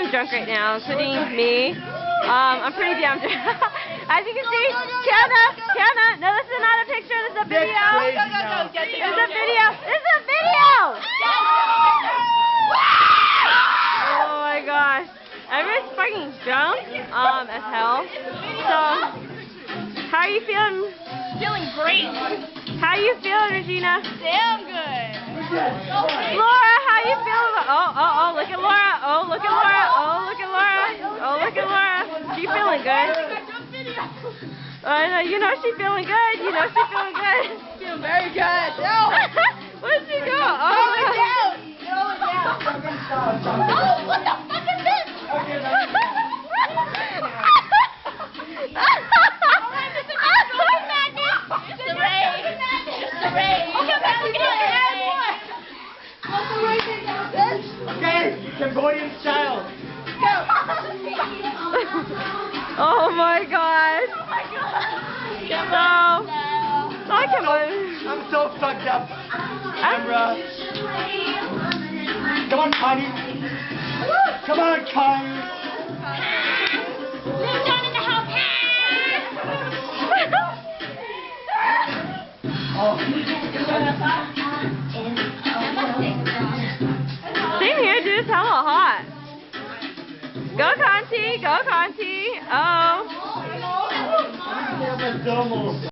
everyone's drunk right now, including me. I'm pretty damn drunk. As you can see, Tiana, no, this is not a picture, this is a video. This is a video. This is a video! Oh my gosh. Everyone's fucking drunk, as hell. So, how are you feeling? Feeling great. How you feeling, Regina? Damn good. Laura, how you feeling? Oh, look at Laura. Oh, look at Laura. Oh, look at Laura. Oh, look at Laura. She feeling good. You know she's feeling good. You know she's feeling good. Feeling very good. No. Where'd she go? Oh, Going down. Going down. Oh, what the fuck is this? Cambodian style. Oh my god. Oh my god. So, I come on. I'm so fucked up. Camera. Come on, Connie. Come on, Connie. Same here, dude. It's hella hot. Go, Conti. Go, Conti. Oh.